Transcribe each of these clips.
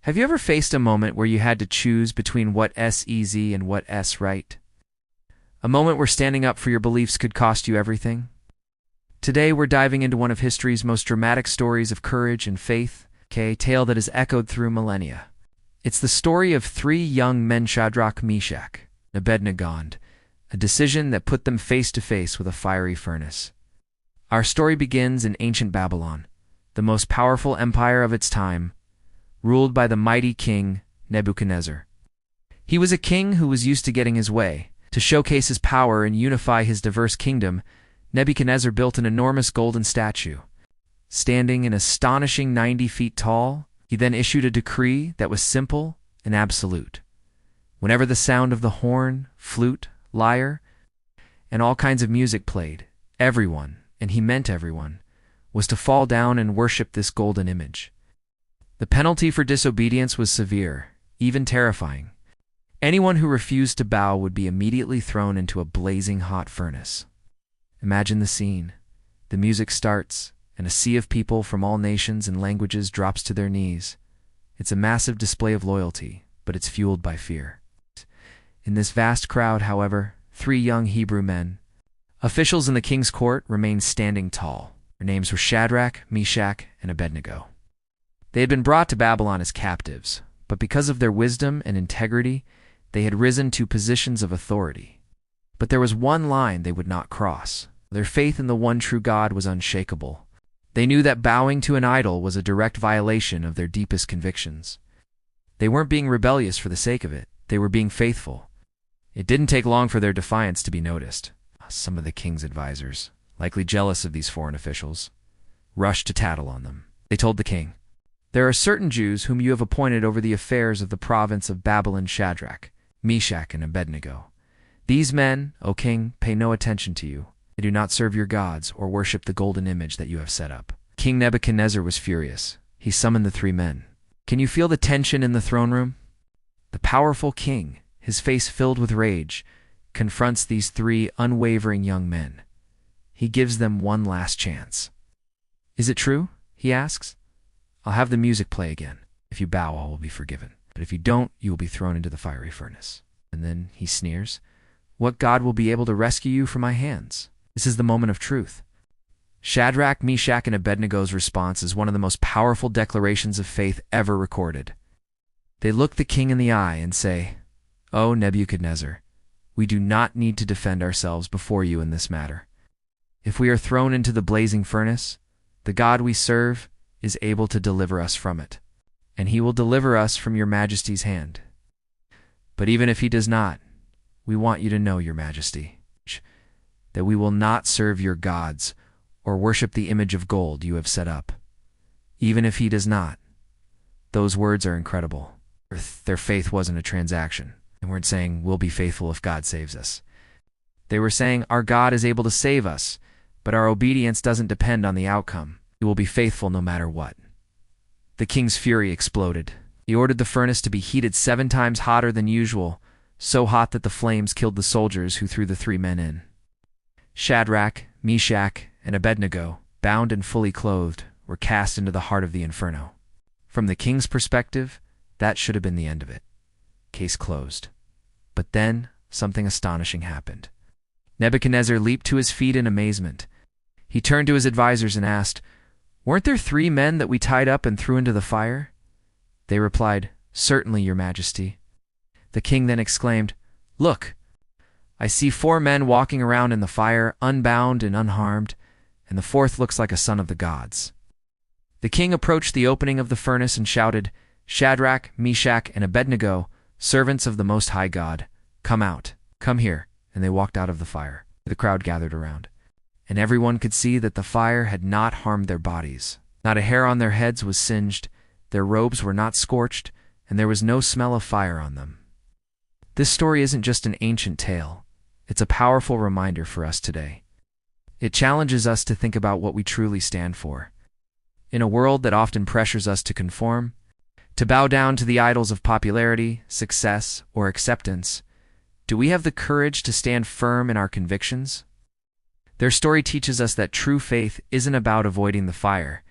Have you ever faced a moment where you had to choose between what's easy and what's right? A moment where standing up for your beliefs could cost you everything? Today we're diving into one of history's most dramatic stories of courage and faith, a tale that has echoed through millennia. It's the story of three young men, Shadrach, Meshach, and Abednego, a decision that put them face to face with a fiery furnace. Our story begins in ancient Babylon, the most powerful empire of its time, ruled by the mighty king Nebuchadnezzar. He was a king who was used to getting his way. To showcase his power and unify his diverse kingdom, Nebuchadnezzar built an enormous golden statue. Standing an astonishing 90 feet tall, he then issued a decree that was simple and absolute. Whenever the sound of the horn, flute, lyre, and all kinds of music played, everyone, and he meant everyone, was to fall down and worship this golden image. The penalty for disobedience was severe, even terrifying. Anyone who refused to bow would be immediately thrown into a blazing hot furnace. Imagine the scene. The music starts, and a sea of people from all nations and languages drops to their knees. It's a massive display of loyalty, but it's fueled by fear. In this vast crowd, however, three young Hebrew men, officials in the king's court, remained standing tall. Their names were Shadrach, Meshach, and Abednego. They had been brought to Babylon as captives, but because of their wisdom and integrity, they had risen to positions of authority. But there was one line they would not cross. Their faith in the one true God was unshakable. They knew that bowing to an idol was a direct violation of their deepest convictions. They weren't being rebellious for the sake of it. They were being faithful. It didn't take long for their defiance to be noticed. Some of the king's advisors, likely jealous of these foreign officials, rushed to tattle on them. They told the king, "There are certain Jews whom you have appointed over the affairs of the province of Babylon, Shadrach, Meshach, and Abednego. These men, O king, pay no attention to you. They do not serve your gods or worship the golden image that you have set up." King Nebuchadnezzar was furious. He summoned the three men. Can you feel the tension in the throne room? The powerful king, his face filled with rage, confronts these three unwavering young men. He gives them one last chance. "Is it true?" he asks. "I'll have the music play again. If you bow, all will be forgiven. But if you don't, you will be thrown into the fiery furnace." And then he sneers, "What God will be able to rescue you from my hands?" This is the moment of truth. Shadrach, Meshach, and Abednego's response is one of the most powerful declarations of faith ever recorded. They look the king in the eye and say, "O Nebuchadnezzar, we do not need to defend ourselves before you in this matter. If we are thrown into the blazing furnace, the God we serve is able to deliver us from it, and he will deliver us from your majesty's hand. But even if he does not, we want you to know, your majesty, that we will not serve your gods or worship the image of gold you have set up. Even if he does not." Those words are incredible. Their faith wasn't a transaction. They weren't saying, "We'll be faithful if God saves us." They were saying, "Our God is able to save us, but our obedience doesn't depend on the outcome. We will be faithful no matter what." The king's fury exploded. He ordered the furnace to be heated 7 times hotter than usual, so hot that the flames killed the soldiers who threw the three men in. Shadrach, Meshach, and Abednego, bound and fully clothed, were cast into the heart of the inferno. From the king's perspective, that should have been the end of it. Case closed. But then, something astonishing happened. Nebuchadnezzar leaped to his feet in amazement. He turned to his advisors and asked, "Weren't there 3 men that we tied up and threw into the fire?" They replied, "Certainly, your majesty." The king then exclaimed, "Look, I see 4 men walking around in the fire, unbound and unharmed, and the 4th looks like a son of the gods." The king approached the opening of the furnace and shouted, "Shadrach, Meshach, and Abednego, servants of the Most High God, come out, come here." And they walked out of the fire. The crowd gathered around, and everyone could see that the fire had not harmed their bodies. Not a hair on their heads was singed, their robes were not scorched, and there was no smell of fire on them. This story isn't just an ancient tale. It's a powerful reminder for us today. It challenges us to think about what we truly stand for. In a world that often pressures us to conform, to bow down to the idols of popularity, success, or acceptance, do we have the courage to stand firm in our convictions? Their story teaches us that true faith isn't about avoiding the fire.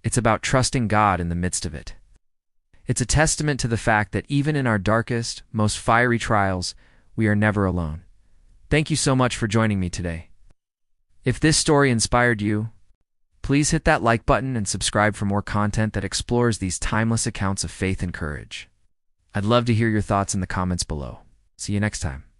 It's about trusting God in the midst of it. It's a testament to the fact that even in our darkest, most fiery trials, we are never alone. Thank you so much for joining me today. If this story inspired you, please hit that like button and subscribe for more content that explores these timeless accounts of faith and courage. I'd love to hear your thoughts in the comments below. See you next time.